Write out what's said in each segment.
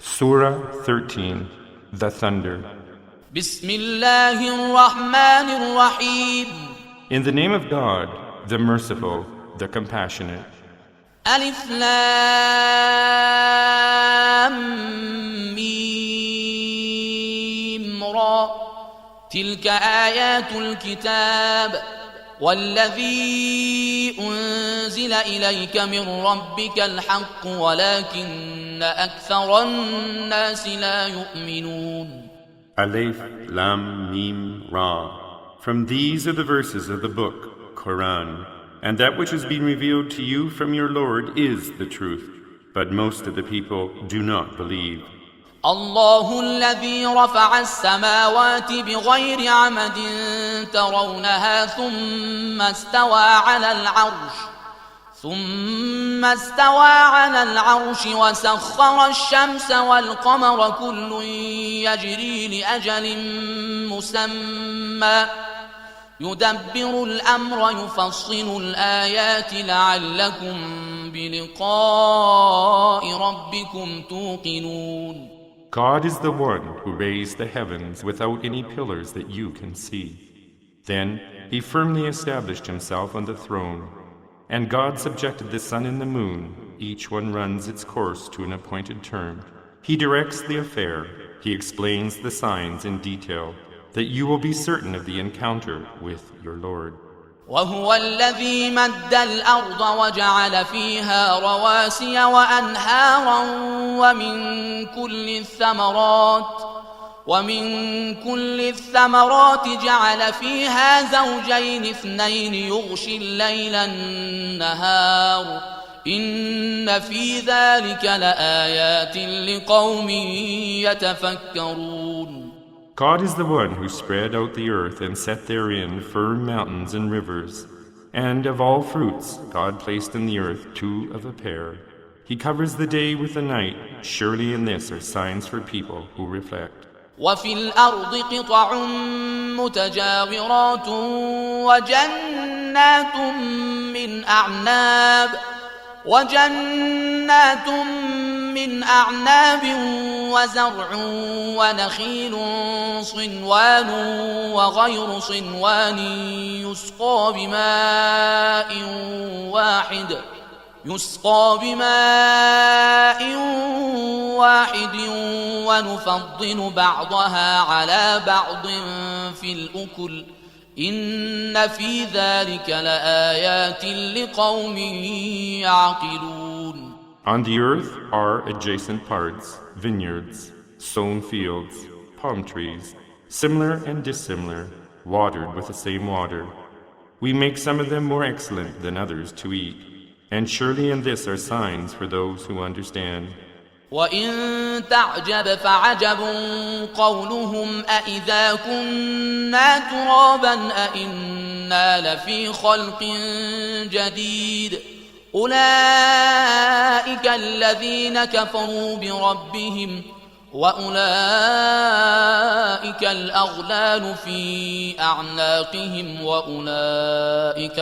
Surah 13, The Thunder. Bismillahirrahmanirrahim. In the name of God, the Merciful, the Compassionate. Alif Lam Mim Ra. تلك آيات الكتاب والذي أنزل إليك من ربك الحق ولكن أكثر الناس لا يؤمنون. Alif Lam Mim Ra. From these are the verses of the book, Quran, and that which has been revealed to you from your Lord is the truth, but most of the people do not believe. الله الذي رفع السماوات بغير عمد ترونها ثم استوى على العرش وسخر الشمس والقمر كل يجري لأجل مسمى يدبر الأمر يفصل الآيات لعلكم بلقاء ربكم توقنون. God is the one who raised the heavens without any pillars that you can see. Then he firmly established himself on the throne, and God subjected the sun and the moon. Each one runs its course to an appointed term. He directs the affair. He explains the signs in detail, that you will be certain of the encounter with your Lord. وهو الذي مد الأرض وجعل فيها رواسي وأنهارا ومن كل الثمرات جعل فيها زوجين اثنين يغشي الليل النهار إن في ذلك لآيات لقوم يتفكرون. God is the one who spread out the earth and set therein firm mountains and rivers. And of all fruits, God placed in the earth two of a pair. He covers the day with the night. Surely in this are signs for people who reflect. وفي الأرض قطع متجاورات وجنات من أعناب وزرع ونخيل صنوان وغير صنوان يسقى بماء واحد ونفضل بعضها على بعض في الأكل إن في ذلك لآيات لقوم يعقلون. On the earth are adjacent parts, vineyards, sown fields, palm trees, similar and dissimilar, watered with the same water. We make some of them more excellent than others to eat, and surely in this are signs for those who understand. وَإِن تَعْجَبْ فَعَجَبٌ قَوْلُهُمْ أَإِذَا كُنَّا تُرَابًا أَإِنَّا لَفِي خَلْقٍ جَدِيدٍ أولئك الذين كفروا بربهم وأولئك الأغلال في أعناقهم وأولئك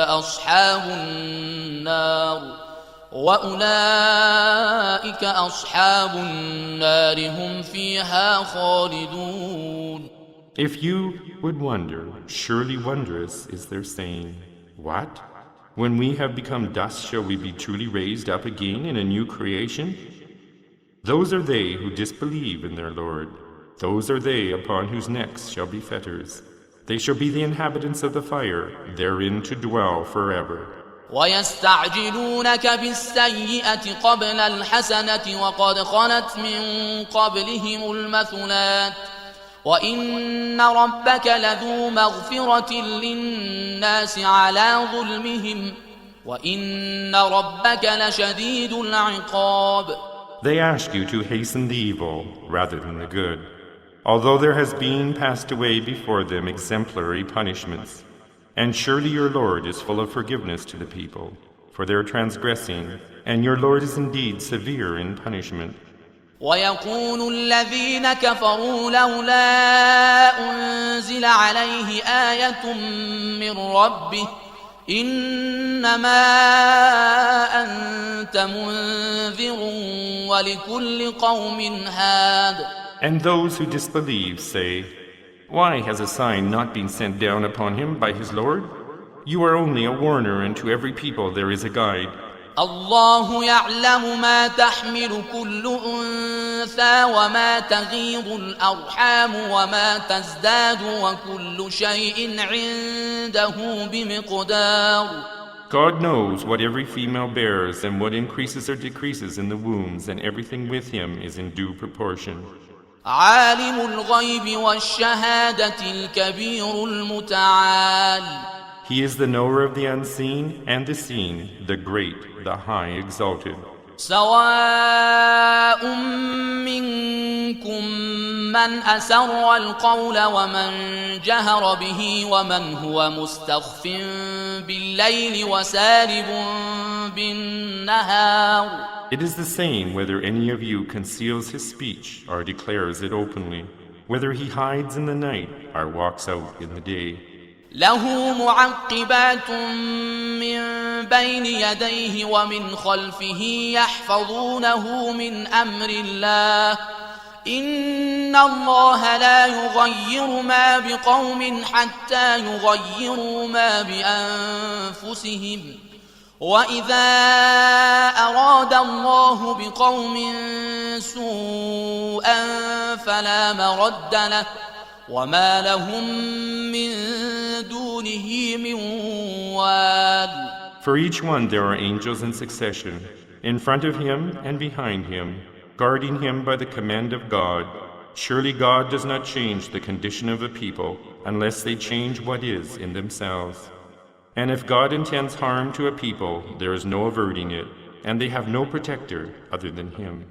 أصحاب النار هم فيها خالدون. If you would wonder, surely wondrous is their saying, What? When we have become dust, shall we be truly raised up again in a new creation? Those are they who disbelieve in their Lord. Those are they upon whose necks shall be fetters. They shall be the inhabitants of the fire, therein to dwell forever. وَيَسْتَعْجِلُونَكَ بِالسَّيِّئَةِ قَبْلَ الْحَسَنَةِ وَقَدْ خَلَتْ مِنْ قَبْلِهِمُ الْمَثُلَاتُ وَإِنَّ رَبَّكَ لَذُو مَغْفِرَةٍ لِلنَّاسِ عَلَى ظُلْمِهِمْ وَإِنَّ رَبَّكَ لَشَدِيدُ الْعِقَابِ. They ask you to hasten the evil rather than the good, although there has been passed away before them exemplary punishments. And surely your Lord is full of forgiveness to the people for their transgressing, and your Lord is indeed severe in punishment. وَيَقُولُ الَّذِينَ كَفَرُوا لَوْلَا أُنزِلَ عَلَيْهِ آيَةٌ مِّن رَّبِّهِ إنما أنت منذر ولكل قوم هاد. And those who disbelieve say, "Why has a sign not been sent down upon him by his Lord? You are only a warner, and to every people there is a guide." الله يعلم ما تحمل كل أنثى وما تغيض الأرحام وما تزداد وكل شيء عنده بمقدار. God knows what every female bears and what increases or decreases in the wombs, and everything with him is in due proportion. عالم الغيب والشهادة الكبير المتعال. He is the knower of the unseen and the seen, the great, the high exalted. سواء منكم من أسر القول ومن جهر به ومن هو مستخف بالليل وسارب بالنهار. It is the same whether any of you conceals his speech or declares it openly, whether he hides in the night or walks out in the day. له معقبات من بين يديه ومن خلفه يحفظونه من أمر الله إن الله لا يغير ما بقوم حتى يغيروا ما بأنفسهم وإذا أراد الله بقوم سوءا فلا مرد له وما لهم من دونه من وال. For each one there are angels in succession, in front of him and behind him, guarding him by the command of God. Surely God does not change the condition of a people unless they change what is in themselves. And if God intends harm to a people, there is no averting it, and they have no protector other than him.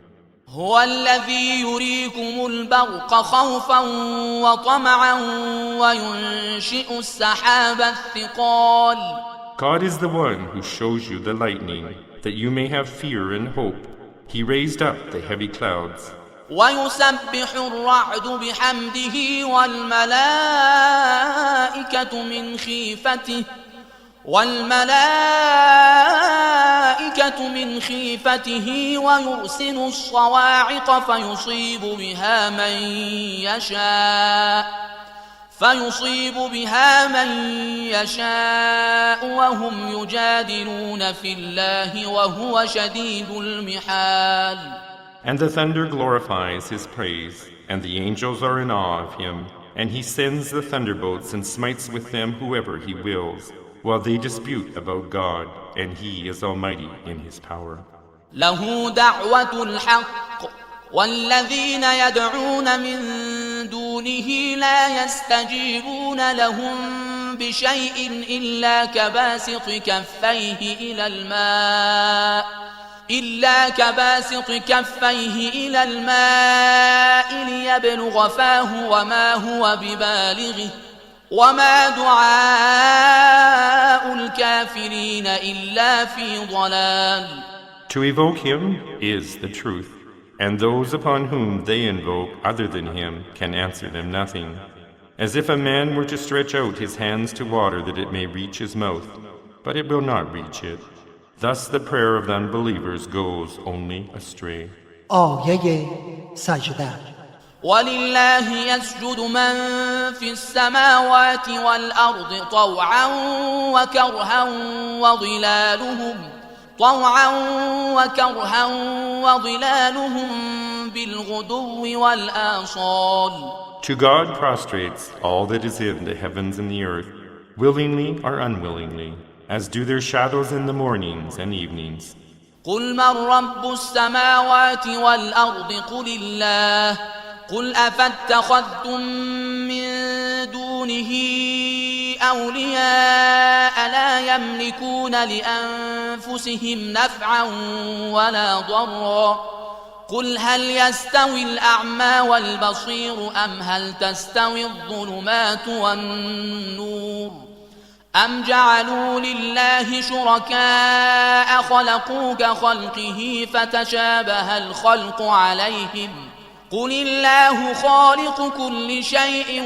هو الذي يريكم البرق خوفا وطمعا وينشئ السحاب الثقال. God is the one who shows you the lightning, that you may have fear and hope. He raised up the heavy clouds. ويسبح الرعد بحمده والملائكة من خيفته ويرسل الصواعق فيصيب بها من يشاء وهم يجادلون في الله وهو شديد المحال. And the thunder glorifies his praise, and the angels are in awe of him, and he sends the thunderbolts and smites with them whoever he wills, while they dispute about God, and he is almighty in his power. له دعوة الحق والذين يدعون من دونه لا يستجيبون لهم بشيء إلا كباسط كفيه إلى الماء ليبلغ فاه وما هو ببالغه وما دعاء الكافرين إلا في ضلال. To evoke him is the truth, and those upon whom they invoke other than him can answer them nothing, as if a man were to stretch out his hands to water that it may reach his mouth, but it will not reach it. Thus the prayer of the unbelievers goes only astray. آیه سجده. ولله يسجد من في السماوات والأرض طوعا وكرها وظلالهم بالغدو والآصال. To God prostrates all that is in the heavens and the earth, willingly or unwillingly, as do their shadows in the mornings and evenings. قل من رب السماوات والأرض قل الله قل أفاتخذتم من دونه أولياء لا يملكون لأنفسهم نفعا ولا ضرا قل هل يستوي الأعمى والبصير أم هل تستوي الظلمات والنور أم جعلوا لله شركاء خلقوا كخلقه فتشابه الخلق عليهم قل الله خالق كل شيء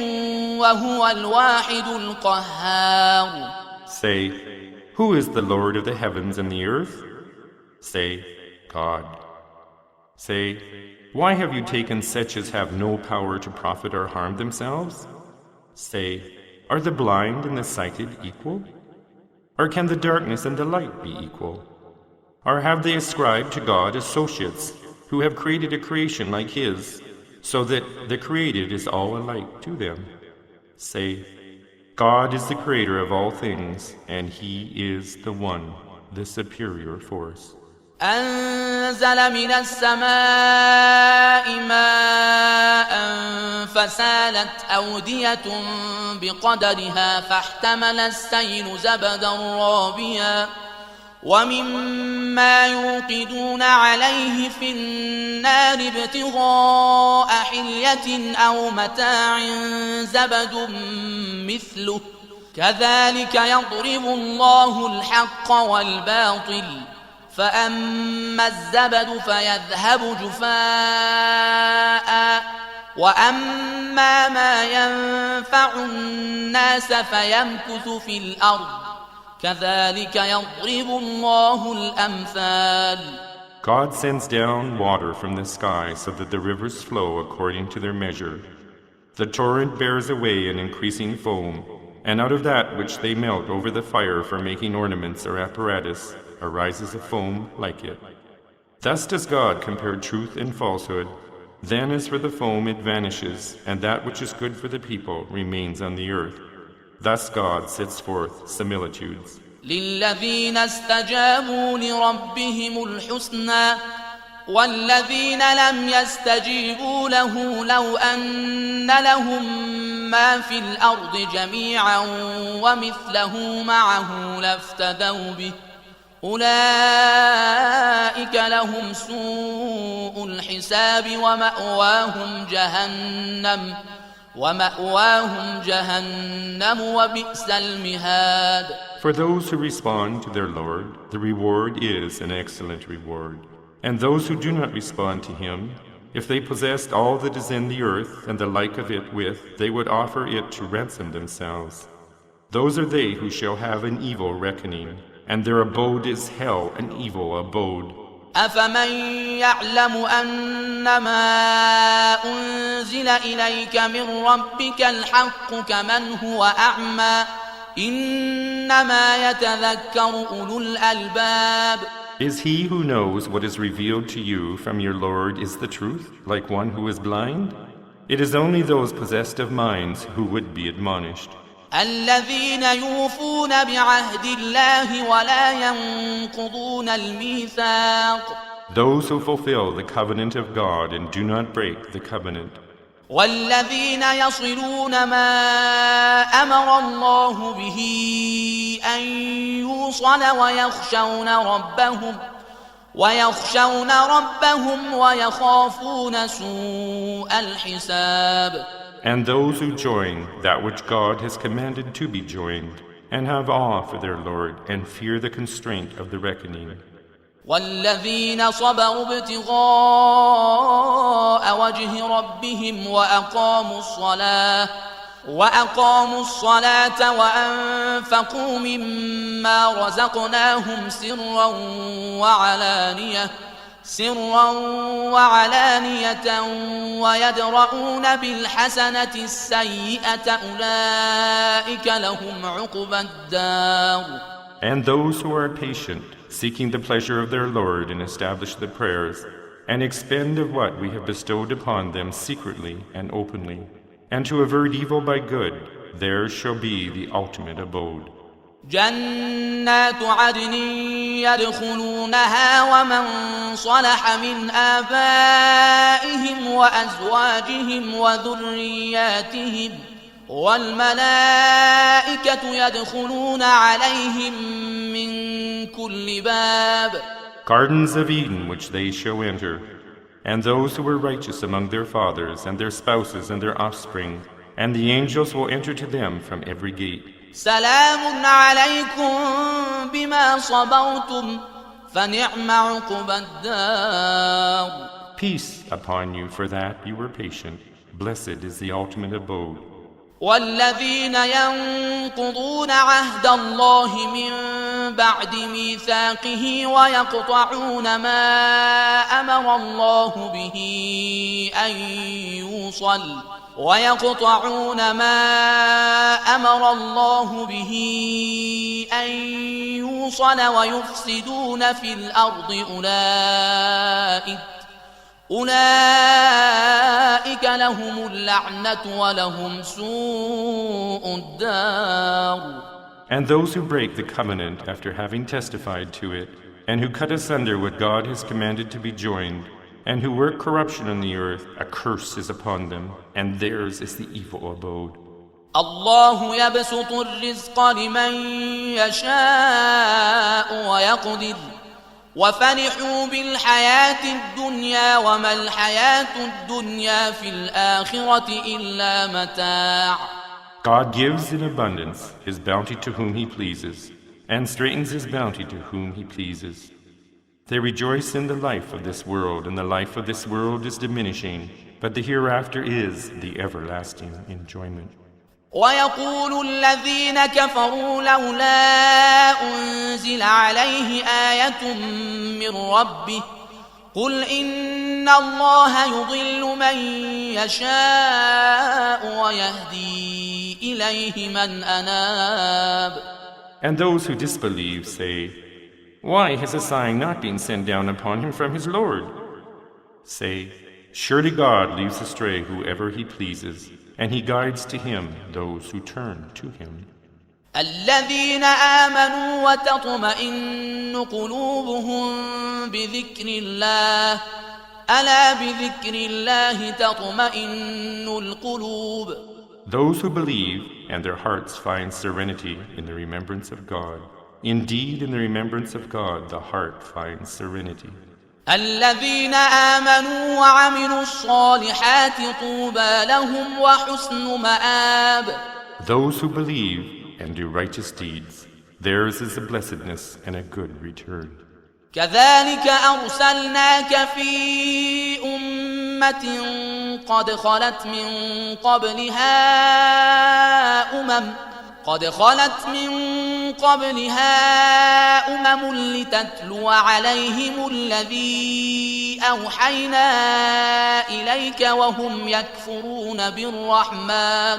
وهو الواحد القهار. Say, Who is the Lord of the heavens and the earth? Say, God. Say, why have you taken such as have no power to profit or harm themselves? Say, are the blind and the sighted equal? Or can the darkness and the light be equal? Or have they ascribed to God associates who have created a creation like His, so that the created is all alike to them? Say, God is the creator of all things, and He is the one, the superior force. أنزل من السماء ماء فسالت أودية بقدرها فاحتمل السيل زبدا رابيا ومما يوقدون عليه في النار ابتغاء حلية أو متاع زبد مثله كذلك يضرب الله الحق والباطل فأما الزبد فيذهب جفاء وأما ما ينفع الناس فيمكث في الأرض كذلك يضرب الله الأمثال. God sends down water from the sky so that the rivers flow according to their measure. The torrent bears away an increasing foam, and out of that which they melt over the fire for making ornaments or apparatus arises a foam like it. Thus does God compare truth and falsehood. Then as for the foam it vanishes, and that which is good for the people remains on the earth. Thus God sets forth similitudes. للذين استجابوا لربهم الحسنى والذين لم يستجيبوا له لو أن لهم ما في الأرض جميعا ومثله معه لافتدوا به أولئك لهم سوء الحساب ومأواهم جهنم وبئس المهاد. For those who respond to their Lord, the reward is an excellent reward. And those who do not respond to Him, if they possessed all that is in the earth and the like of it with, they would offer it to ransom themselves. Those are they who shall have an evil reckoning, and their abode is hell, an evil abode. أفمن يعلم أنما أنزل إليك من ربك الحق كمن هو أعمى إنما يتذكر أولو الألباب. Is he who knows what is revealed to you from your Lord is the truth, like one who is blind? It is only those possessed of minds who would be admonished. الذين يوفون بعهد الله ولا ينقضون الميثاق. Those who fulfill the covenant of God and do not break the covenant. والذين يصلون ما أمر الله به أن يوصل ويخشون ربهم ويخافون سوء الحساب. And those who join that which God has commanded to be joined, and have awe for their Lord, and fear the constraint of the reckoning. والذين صبروا ابتغاء وجه ربهم وأقاموا الصلاة وأنفقوا مما رزقناهم سرا وعلانية ويدرؤون بالحسنة السيئة أولئك لهم عقبى الدار. And those who are patient, seeking the pleasure of their Lord, and establish the prayers, and expend of what we have bestowed upon them secretly and openly, and to avert evil by good, there shall be the ultimate abode. جنات عدن يدخلونها ومن صلح من آبائهم وأزواجهم وذرياتهم والملائكة يدخلون عليهم من كل باب. Gardens of Eden which they shall enter, and those who were righteous among their fathers and their spouses and their offspring, and the angels will enter to them from every gate. سلام عليكم بما صبرتم فنعم عقبى الدار. Peace upon you for that you were patient. Blessed is the ultimate abode. والذين ينقضون عهد الله من بعد ميثاقه ويقطعون ما أمر الله به أن يوصل ويفسدون في الأرض أولئك لهم اللعنة ولهم سوء الدار. And those who break the covenant after having testified to it, and who cut asunder what God has commanded to be joined, and who work corruption on the earth, a curse is upon them, and theirs is the evil abode. الله يبسط الرزق لمن يشاء ويقدر وفرحوا بالحياة الدنيا وما الحياة الدنيا في الآخرة إلا متاع. God gives in abundance his bounty to whom he pleases, and straightens his bounty to whom he pleases. They rejoice in the life of this world, and the life of this world is diminishing, but the hereafter is the everlasting enjoyment. ويقول الذين كفروا لولا أنزل عليه آية من ربه قل إن الله يضل من يشاء ويهدي إليه من أناب. And those who disbelieve say, why has a sign not been sent down upon him from his Lord? Say, surely God leads astray whoever he pleases, and he guides to him those who turn to him. الذين آمنوا وتطمئن قلوبهم بذكر الله ألا بذكر الله تطمئن القلوب. Those who believe and their hearts find serenity in the remembrance of God. Indeed, in the remembrance of God, the heart finds serenity. الذين آمنوا وعملوا الصالحات طوبى لهم وحسن مآب. Those who believe and do righteous deeds, theirs is a blessedness and a good return. كذلك أرسلناك في أمة قد خلت من قبلها أمم لتتلو عليهم الذي أوحينا إليك وهم يكفرون بالرحمن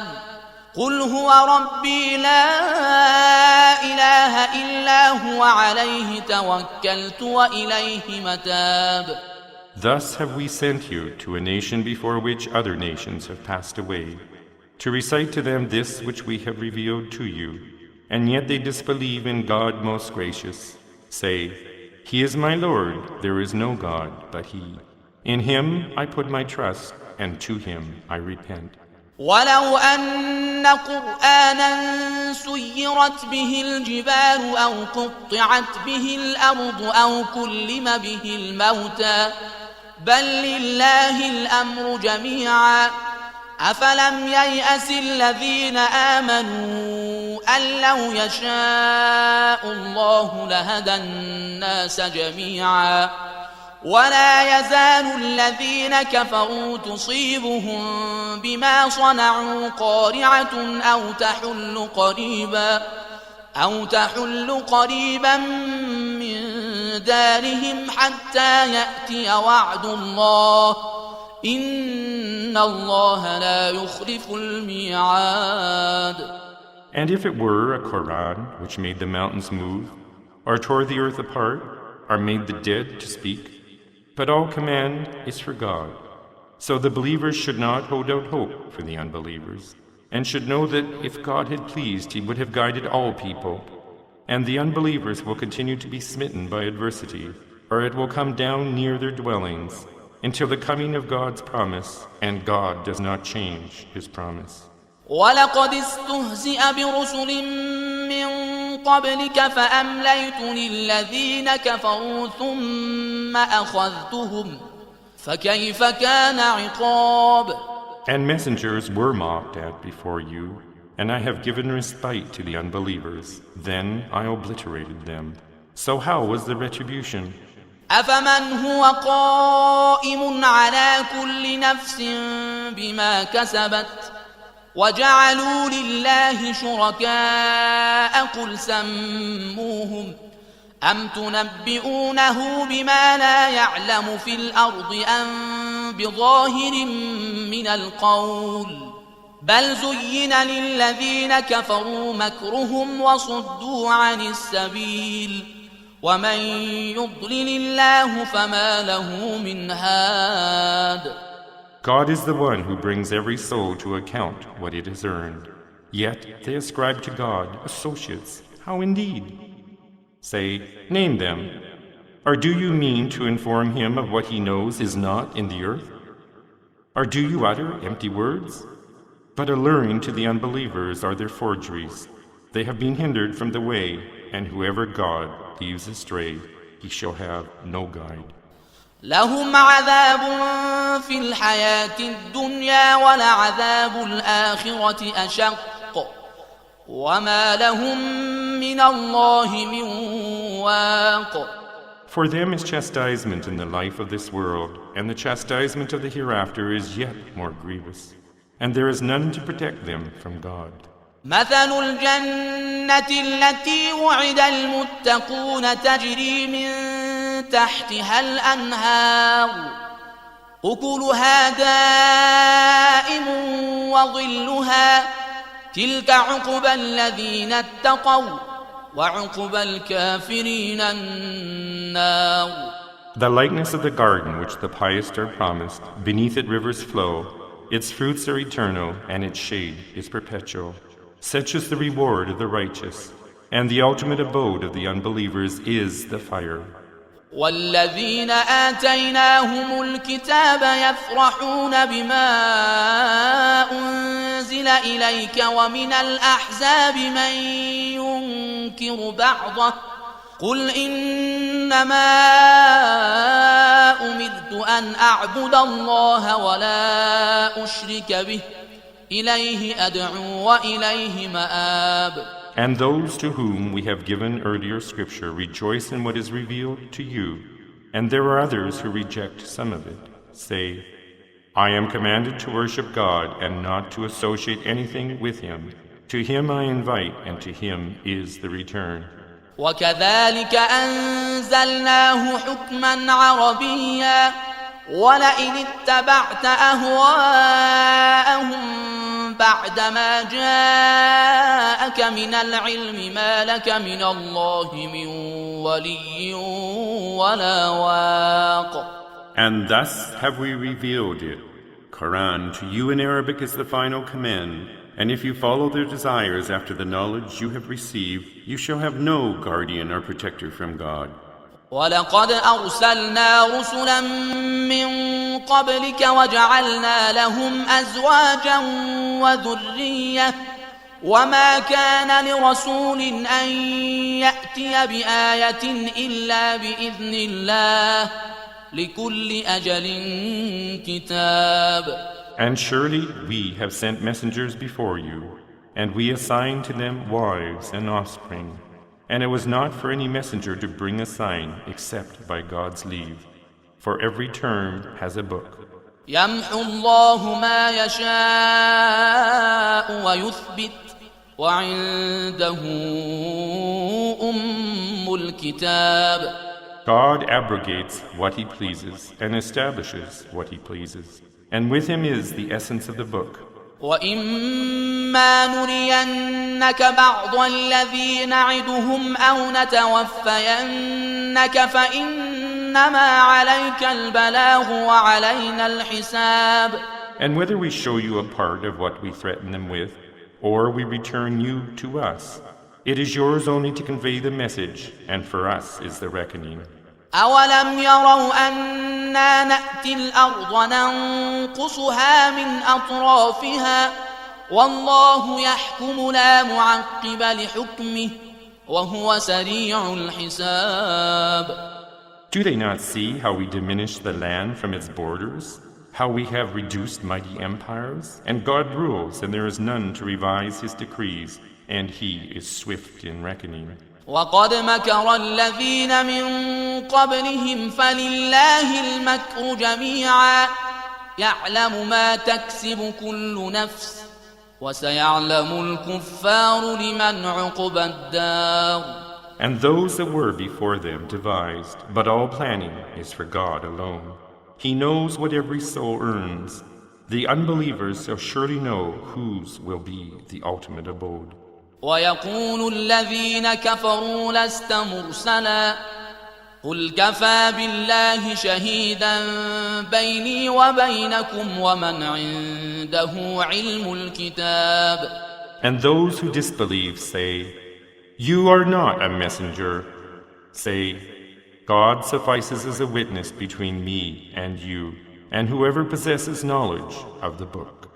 قل هو ربي لا إله إلا هو عليه توكلت وإليه متاب. Thus have we sent you to a nation before which other nations have passed away, to recite to them this which we have revealed to you, and yet they disbelieve in God most gracious. Say, He is my Lord, there is no God but He. In Him I put my trust, and to Him I repent. ولو أن قرآنا سيرت به الجبال أو قطعت به الأرض أو كلم به الموتى بل لله الأمر جميعا أفلم ييأس الذين آمنوا أن لو يشاء الله لهدى الناس جميعا ولا يزال الذين كفروا تصيبهم بما صنعوا قارعة أو تحل قريبا من دارهم حتى يأتي وعد الله إن الله لا يخلف الميعاد. And if it were a Quran which made the mountains move, or tore the earth apart, or made the dead to speak, but all command is for God. So the believers should not hold out hope for the unbelievers, and should know that if God had pleased, He would have guided all people. And the unbelievers will continue to be smitten by adversity, or it will come down near their dwellings, until the coming of God's promise, and God does not change His promise. وَلَقَدِ اسْتُهْزِئَ بِرُسُلٍ مِّن قَبْلِكَ فَأَمْلَيْتُ لِلَّذِينَ كَفَرُوا ثُمَّ أَخَذْتُهُمْ فَكَيْفَ كَانَ عِقَابِ. And messengers were mocked at before you, and I have given respite to the unbelievers. Then I obliterated them. So how was the retribution? أَفَمَنْ هُوَ قَائِمٌ عَلَى كُلِّ نَفْسٍ بِمَا كَسَبَتْ وَجَعَلُوا لِلَّهِ شُرَكَاءَ قُلْ سَمُّوهُمْ أم تنبئونه بما لا يعلم في الأرض أم بظاهر من القول بل زين للذين كفروا مكرهم وصدوا عن السبيل ومن يضلل الله فما له من هاد. God is the one who brings every soul to account what it has earned. Yet they ascribe to God associates. How indeed? Say, name them. Or do you mean to inform him of what he knows is not in the earth? Or do you utter empty words? But alluring to the unbelievers are their forgeries. They have been hindered from the way, and whoever God leaves astray, he shall have no guide. لهم عذاب في الحياة الدنيا ولعذاب الآخرة أشق وما لهم من الله من واق. For them is chastisement in the life of this world, and the chastisement of the hereafter is yet more grievous, and there is none to protect them from God. مثل الجنة التي وعد المتقون تجري من تحتها الأنهار أكلها دائم وظلها تلك عقبى الذين اتقوا وعقبى الكافرين النار. The likeness of the garden which the pious are promised, beneath it rivers flow, its fruits are eternal and its shade is perpetual. Such is the reward of the righteous, and the ultimate abode of the unbelievers is the fire. والذين آتيناهم الكتاب يفرحون بما أنزل إليك ومن الأحزاب من ينكر بعضه قل إنما أمرت أن أعبد الله ولا أشرك به إليه أدعو وإليه مآب. And those to whom we have given earlier scripture rejoice in what is revealed to you, and there are others who reject some of it. Say, I am commanded to worship God and not to associate anything with Him. To Him I invite, and to Him is the return. وكذلك أنزلناه حكما عربيا ولئن اتبعت أهواءهم بعدما جاءك من العلم ما لك من الله من ولي ولا واق. And thus have we revealed it. Quran to you in Arabic is the final command, and if you follow their desires after the knowledge you have received, you shall have no guardian or protector from God. ولقد أرسلنا رسلا من قبلك وجعلنا لهم أزواجا وذرية وما كان لرسول أن يأتي بآية إلا بإذن الله لكل أجل كتاب. And surely we have sent messengers before you, and we assigned to them wives and offspring. And it was not for any messenger to bring a sign except by God's leave. For every term has a book. يمحو الله ما يشاء ويثبت وعنده أم الكتاب. God abrogates what He pleases and establishes what He pleases. And with Him is the essence of the book. وَإِمَّا نُرِيَنَّكَ بَعْضَ الَّذِي نَعِدُهُمْ أَوْ نَتَوَفَّيَنَّكَ فَإِنَّمَا عَلَيْكَ الْبَلَاغُ وَعَلَيْنَا الْحِسَابُ. And whether we show you a part of what we threaten them with, or we return you to us, it is yours only to convey the message, and for us is the reckoning. أَوَلَمْ يَرَوْا أَنَّا نَأْتِي الْأَرْضَ نَنْقُصُهَا مِنْ أَطْرَافِهَا وَاللَّهُ يَحْكُمُ لَا مُعَقِّبَ لِحُكْمِهِ وَهُوَ سَرِيعُ الْحِسَابِ. Do they not see how we diminish the land from its borders? How we have reduced mighty empires? And God rules, and there is none to revise His decrees, and He is swift in reckoning. وَقَدْ مَكَرَ الَّذِينَ مِنْ قَبْلِهِمْ فَلِلَّهِ الْمَكْرُ جَمِيعًا يَعْلَمُ مَا تَكْسِبُ كُلُّ نَفْسٍ وَسَيَعْلَمُ الْكُفَّارُ لِمَنْ عُقْبَى الدَّارِ. And those that were before them devised, but all planning is for God alone. He knows what every soul earns. The unbelievers shall surely know whose will be the ultimate abode. ويقول الذين كفروا لست مرسلا قل كفى بالله شهيدا بيني وبينكم ومن عنده علم الكتاب. And those who disbelieve say, You are not a messenger. Say, God suffices as a witness between me and you, and whoever possesses knowledge of the book.